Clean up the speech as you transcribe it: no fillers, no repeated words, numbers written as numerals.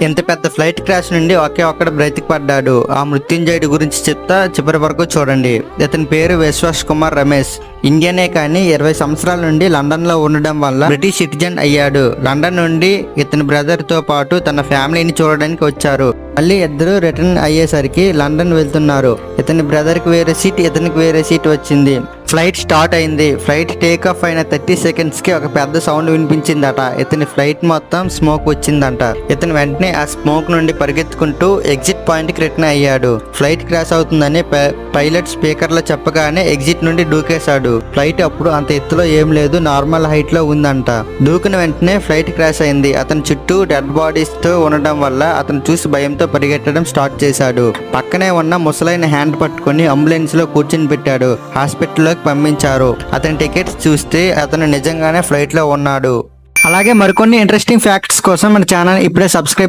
ఇంత పెద్ద flight crash నుండి ఒకే ఒక్కడు బ్రతికిపడ్డాడు. ఆ మృత్యుంజయుడి గురించి చెప్తా, చివరి వరకు చూడండి. ఇతని పేరు విశ్వాస్ కుమార్ రమేష్. ఇండియనే కానీ 20 సంవత్సరాల నుండి లండన్ లో ఉండడం వల్ల బ్రిటిష్ సిటిజన్ అయ్యాడు. లండన్ నుండి ఇతని బ్రదర్ తో పాటు తన ఫ్యామిలీని చూడడానికి వచ్చారు. మళ్ళీ ఇద్దరు రిటర్న్ అయ్యేసరికి లండన్ వెళ్తున్నారు. ఇతని బ్రదర్ కి వేరే సీట్, ఇతనికి వేరే సీట్ వచ్చింది. ఫ్లైట్ స్టార్ట్ అయింది. ఫ్లైట్ టేక్ ఆఫ్ అయిన 30 సెకండ్స్ కి ఒక పెద్ద సౌండ్ వినిపించిందట. ఇతని ఫ్లైట్ మొత్తం స్మోక్ వచ్చిందంట. ఇతను వెంటనే ఆ స్మోక్ నుండి పరిగెత్తుకుంటూ ఎగ్జిట్ పాయింట్ కి రిటర్న్ అయ్యాడు. ఫ్లైట్ క్రాష్ అవుతుందని పైలట్ స్పీకర్ లో చెప్పగానే ఎగ్జిట్ నుండి దూకేశాడు. ఫ్లైట్ అప్పుడు అంత ఎత్తులో ఏం లేదు, నార్మల్ హైట్ లో ఉందంట. దూకిన వెంటనే ఫ్లైట్ క్రాష్ అయింది. అతని చుట్టూ డెడ్ బాడీస్ తో ఉండడం వల్ల అతను చూసి భయంతో పరిగెట్టడం స్టార్ట్ చేశాడు. పక్కనే ఉన్న ముసలైన హ్యాండ్ పట్టుకుని అంబులెన్స్ లో కూర్చుని పెట్టాడు. హాస్పిటల్లోకి పంపించారు. అతని టికెట్స్ చూస్తే అతను నిజంగానే ఫ్లైట్ లో ఉన్నాడు. అలాగే మరికొన్ని ఇంట్రెస్టింగ్ ఫ్యాక్ట్స్ కోసం మన ఛానల్ ఇప్పుడే సబ్స్క్రైబ్